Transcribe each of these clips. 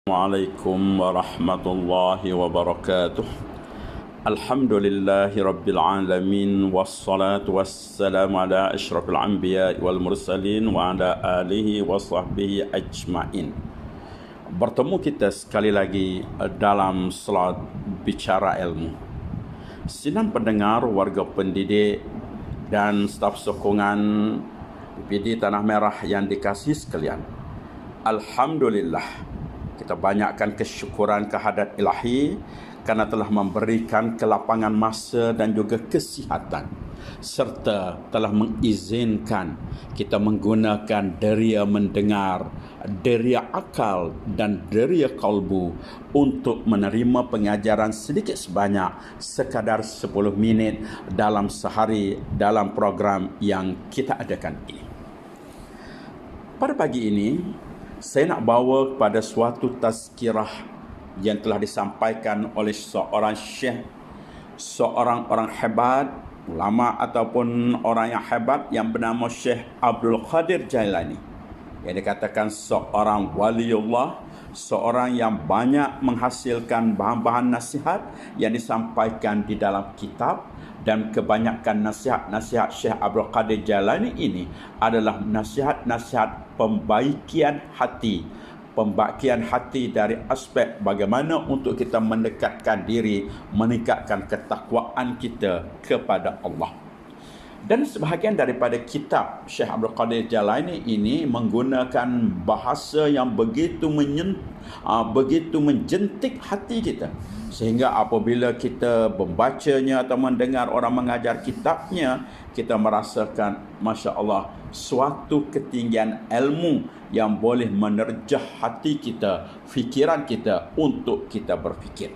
Assalamualaikum warahmatullahi wabarakatuh. Alhamdulillahi rabbil alamin, wassalatu wassalamu ala asyrafil anbiya wal mursalin wa ala alihi wa sahbihi ajma'in. Bertemu kita sekali lagi dalam slot Bicara Ilmu. Sinan pendengar, warga pendidik dan staf sokongan PD Tanah Merah yang dikasihi sekalian, alhamdulillah, kita banyakkan kesyukuran kehadrat Ilahi kerana telah memberikan kelapangan masa dan juga kesihatan, serta telah mengizinkan kita menggunakan deria mendengar, deria akal dan deria kalbu untuk menerima pengajaran sedikit sebanyak sekadar 10 minit dalam sehari dalam program yang kita adakan ini. Pada pagi ini, saya nak bawa kepada suatu tazkirah yang telah disampaikan oleh seorang syekh, seorang orang hebat, ulama ataupun orang yang hebat yang bernama Syekh Abdul Qadir Jailani. Yang dikatakan seorang waliullah, seorang yang banyak menghasilkan bahan-bahan nasihat yang disampaikan di dalam kitab, dan kebanyakan nasihat-nasihat Syekh Abdul Qadir Jailani ini adalah nasihat-nasihat pembaikian hati dari aspek bagaimana untuk kita mendekatkan diri, meningkatkan ketakwaan kita kepada Allah. Dan sebahagian daripada kitab Syekh Abdul Qadir Jailani ini menggunakan bahasa yang begitu menjentik hati kita, sehingga apabila kita membacanya atau mendengar orang mengajar kitabnya, kita merasakan, Masya Allah, suatu ketinggian ilmu yang boleh menerjah hati kita, fikiran kita untuk kita berfikir.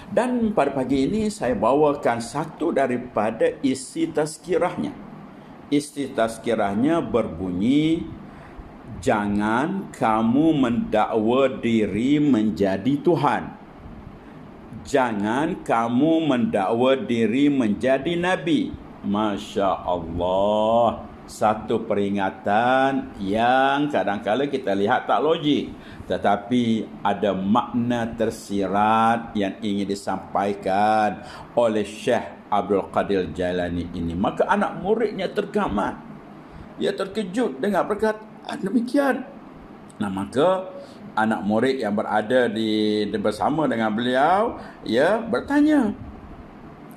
Dan pada pagi ini saya bawakan satu daripada isi tazkirahnya. Isi tazkirahnya berbunyi, jangan kamu mendakwa diri menjadi Tuhan. Jangan kamu mendakwa diri menjadi Nabi. Masya Allah. Satu peringatan yang kadang-kadang kita lihat tak logik, tetapi ada makna tersirat yang ingin disampaikan oleh Syekh Abdul Qadir Jailani ini. Maka anak muridnya tergamat. Ia terkejut dengar perkataan demikian. Nah, maka anak murid yang berada bersama dengan beliau, ia bertanya,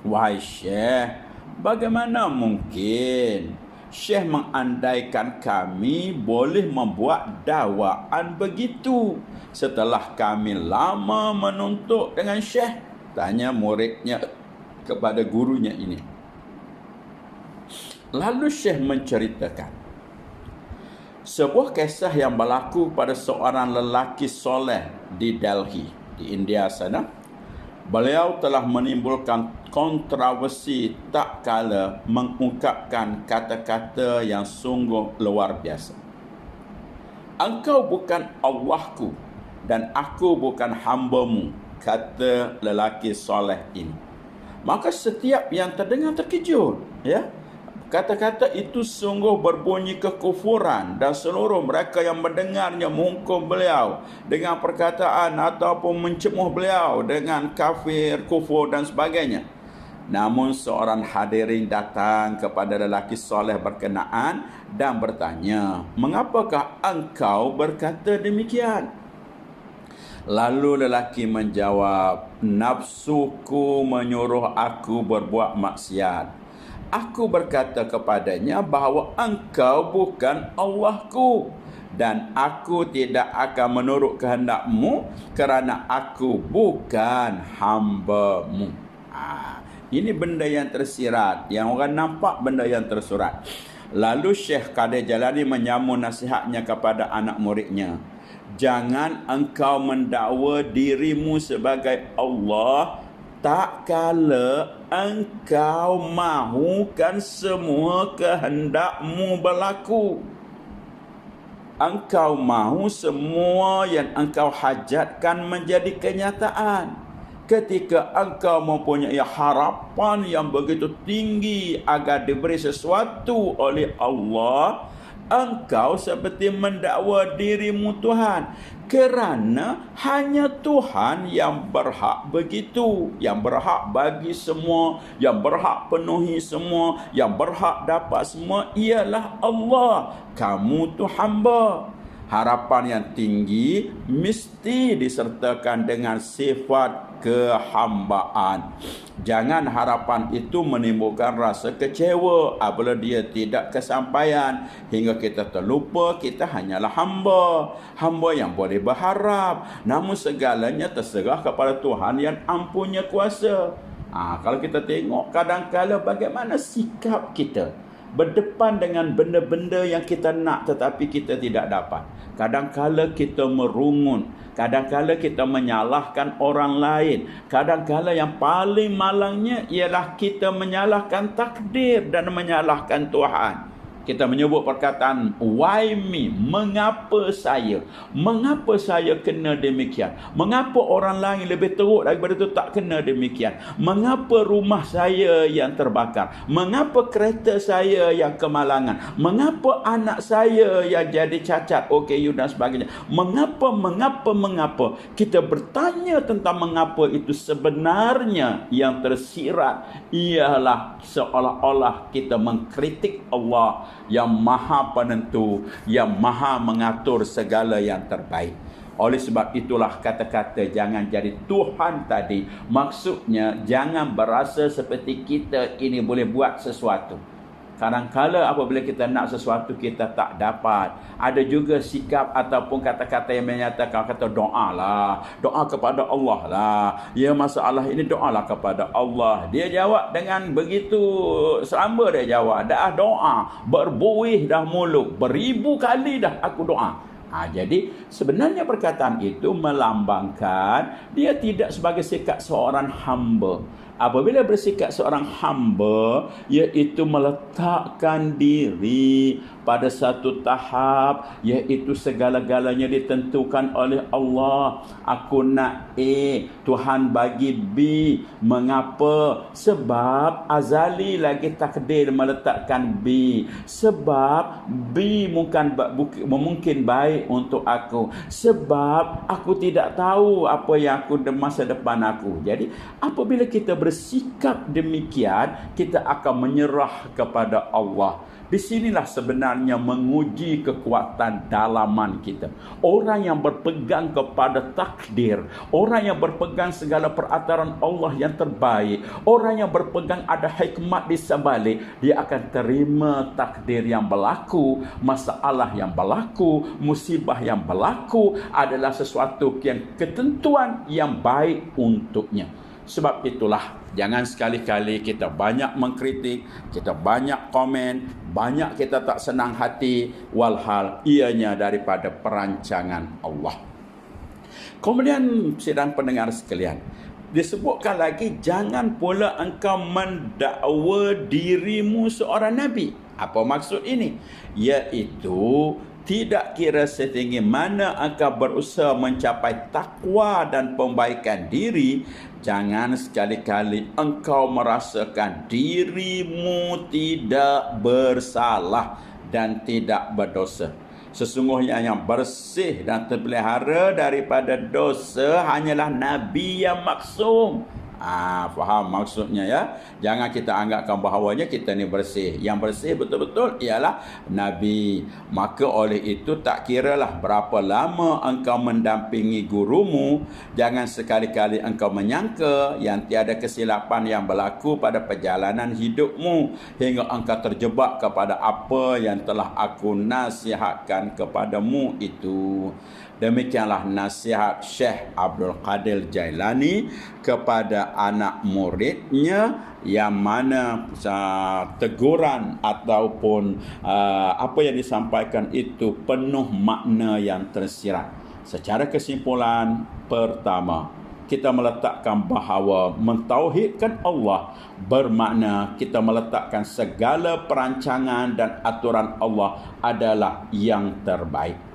wahai Syekh, bagaimana mungkin Syekh mengandaikan kami boleh membuat dakwaan begitu setelah kami lama menuntut dengan Syekh? Tanya muridnya kepada gurunya ini. Lalu Syekh menceritakan sebuah kisah yang berlaku pada seorang lelaki soleh di Delhi, di India sana. Beliau telah menimbulkan kontroversi tak kala mengungkapkan kata-kata yang sungguh luar biasa. Engkau bukan Allahku dan aku bukan hamba-Mu, kata lelaki soleh ini. Maka setiap yang terdengar terkejut, ya. Kata-kata itu sungguh berbunyi kekufuran, dan seluruh mereka yang mendengarnya menghukum beliau dengan perkataan ataupun mencemuh beliau dengan kafir, kufur dan sebagainya. Namun seorang hadirin datang kepada lelaki soleh berkenaan dan bertanya, mengapakah engkau berkata demikian? Lalu lelaki menjawab, nafsuku menyuruh aku berbuat maksiat. Aku berkata kepadanya bahawa engkau bukan Allahku dan aku tidak akan menurut kehendak-Mu kerana aku bukan hamba-Mu. Ini benda yang tersirat, yang orang nampak benda yang tersurat. Lalu Syekh Qadir Jailani menyambung nasihatnya kepada anak muridnya. Jangan engkau mendakwa dirimu sebagai Allah tak kala engkau mahukan semua kehendak-Mu berlaku. Engkau mahu semua yang engkau hajatkan menjadi kenyataan. Ketika engkau mempunyai harapan yang begitu tinggi agar diberi sesuatu oleh Allah, engkau seperti mendakwa dirimu Tuhan. Kerana hanya Tuhan yang berhak begitu, yang berhak bagi semua, yang berhak penuhi semua, yang berhak dapat semua ialah Allah. Kamu tu hamba. Harapan yang tinggi mesti disertakan dengan sifat kehambaan. Jangan harapan itu menimbulkan rasa kecewa apabila dia tidak kesampaian, hingga kita terlupa kita hanyalah hamba. Hamba yang boleh berharap, namun segalanya terserah kepada Tuhan yang ampunya kuasa. Kalau kita tengok kadang-kala bagaimana sikap kita berdepan dengan benda-benda yang kita nak tetapi kita tidak dapat. Kadang-kala kita merungun, kadang-kala kita menyalahkan orang lain, kadang-kala yang paling malangnya ialah kita menyalahkan takdir dan menyalahkan Tuhan. Kita menyebut perkataan why me, mengapa saya? Mengapa saya kena demikian? Mengapa orang lain lebih teruk daripada itu tak kena demikian? Mengapa rumah saya yang terbakar? Mengapa kereta saya yang kemalangan? Mengapa anak saya yang jadi cacat, OKU dan sebagainya? Mengapa? Kita bertanya tentang mengapa itu sebenarnya yang tersirat ialah seolah-olah kita mengkritik Allah yang maha penentu, yang maha mengatur segala yang terbaik. Oleh sebab itulah kata-kata jangan jadi Tuhan tadi, maksudnya jangan berasa seperti kita ini boleh buat sesuatu. Kadang-kala apabila kita nak sesuatu kita tak dapat. Ada juga sikap ataupun kata-kata yang menyatakan kata doalah, doa kepada Allah lah. Ya, masalah ini doalah kepada Allah. Dia jawab dengan begitu selamba dia jawab. Dah doa, berbuih dah mulut, beribu kali dah aku doa. Jadi sebenarnya perkataan itu melambangkan dia tidak sebagai sikap seorang hamba. Apabila bersikap seorang hamba, iaitu meletakkan diri pada satu tahap, iaitu segala-galanya ditentukan oleh Allah. Aku nak A, Tuhan bagi B. Mengapa? Sebab azali lagi takdir meletakkan B. Sebab B mungkin baik untuk aku. Sebab aku tidak tahu apa yang aku masa depan aku. Jadi apabila kita bersikap demikian, kita akan menyerah kepada Allah. Di sinilah sebenarnya menguji kekuatan dalaman kita. Orang yang berpegang kepada takdir, orang yang berpegang segala peraturan Allah yang terbaik, orang yang berpegang ada hikmat di sebalik, dia akan terima takdir yang berlaku, masalah yang berlaku, musibah yang berlaku adalah sesuatu yang ketentuan yang baik untuknya. Sebab itulah jangan sekali-kali kita banyak mengkritik, kita banyak komen, banyak kita tak senang hati, walhal ianya daripada perancangan Allah. Kemudian sidang pendengar sekalian, disebutkan lagi jangan pula engkau mendakwa dirimu seorang nabi. Apa maksud ini? Iaitu tidak kira setinggi mana engkau berusaha mencapai takwa dan pembaikan diri, jangan sekali-kali engkau merasakan dirimu tidak bersalah dan tidak berdosa. Sesungguhnya yang bersih dan terpelihara daripada dosa hanyalah Nabi yang maksum. Faham maksudnya ya? Jangan kita anggapkan bahawanya kita ni bersih. Yang bersih betul-betul ialah Nabi. Maka oleh itu tak kiralah berapa lama engkau mendampingi gurumu, jangan sekali-kali engkau menyangka yang tiada kesilapan yang berlaku pada perjalanan hidupmu hingga engkau terjebak kepada apa yang telah aku nasihatkan kepadamu itu. Demikianlah nasihat Syekh Abdul Qadir Jailani kepada anak muridnya, yang mana teguran ataupun apa yang disampaikan itu penuh makna yang tersirat. Secara kesimpulan, pertama, kita meletakkan bahawa mentauhidkan Allah bermakna kita meletakkan segala perancangan dan aturan Allah adalah yang terbaik.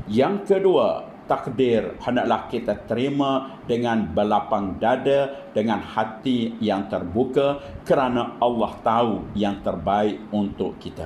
Yang kedua, takdir hendaklah kita terima dengan berlapang dada, dengan hati yang terbuka, kerana Allah tahu yang terbaik untuk kita.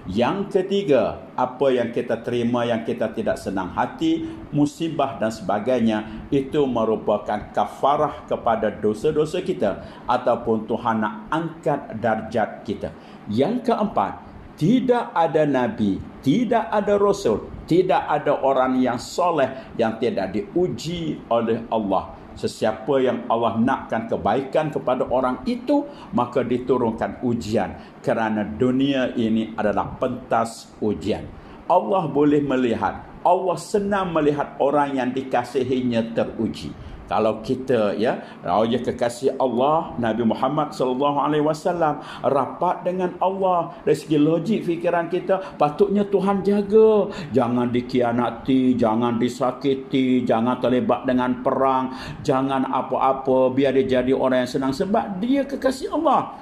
Yang ketiga, apa yang kita terima yang kita tidak senang hati, musibah dan sebagainya, itu merupakan kafarah kepada dosa-dosa kita ataupun Tuhan nak angkat darjat kita. Yang keempat, tidak ada nabi, tidak ada rasul, tidak ada orang yang soleh yang tidak diuji oleh Allah. Sesiapa yang Allah nakkan kebaikan kepada orang itu, maka diturunkan ujian. Kerana dunia ini adalah pentas ujian. Allah boleh melihat, Allah senang melihat orang yang dikasihinya teruji. Kalau kita raya kekasih Allah, Nabi Muhammad sallallahu alaihi wasallam rapat dengan Allah, dari segi logik fikiran kita, patutnya Tuhan jaga, jangan dikhianati, jangan disakiti, jangan terlibat dengan perang, jangan apa-apa, biar dia jadi orang yang senang sebab dia kekasih Allah.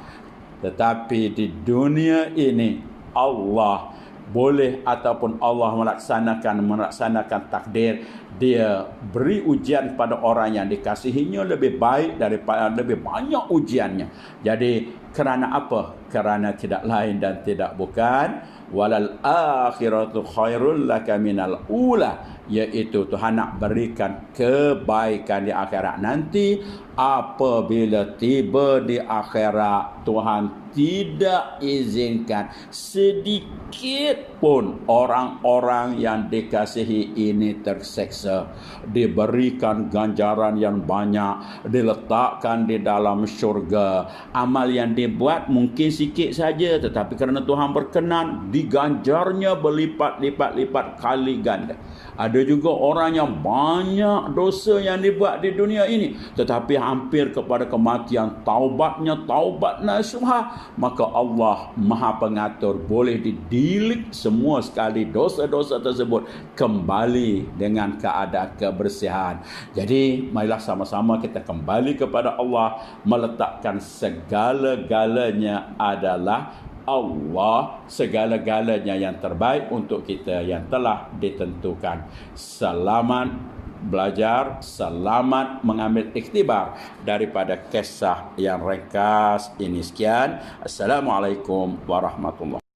Tetapi di dunia ini Allah boleh ataupun Allah melaksanakan takdir, dia beri ujian pada orang yang dikasihinya lebih baik daripada lebih banyak ujiannya. Jadi kerana apa? Kerana tidak lain dan tidak bukan walal akhiratu khairul laka minal ula, iaitu Tuhan nak berikan kebaikan di akhirat nanti. Apabila tiba di akhirat, Tuhan tidak izinkan sedikit pun orang-orang yang dikasihi ini terseksa. Diberikan ganjaran yang banyak, diletakkan di dalam syurga. Amal yang dibuat mungkin sikit saja, tetapi kerana Tuhan berkenan, diganjarnya berlipat-lipat kali ganda. Ada juga orang yang banyak dosa yang dibuat di dunia ini, tetapi hampir kepada kematian, taubatnya taubat nasuha, maka Allah Maha Pengatur boleh didilik semua sekali dosa-dosa tersebut kembali dengan keadaan kebersihan. Jadi marilah sama-sama kita kembali kepada Allah, meletakkan segala-galanya adalah Allah, segala-galanya yang terbaik untuk kita yang telah ditentukan. Selamat belajar, selamat mengambil iktibar daripada kisah yang ringkas ini. Sekian. Assalamualaikum warahmatullahi wabarakatuh.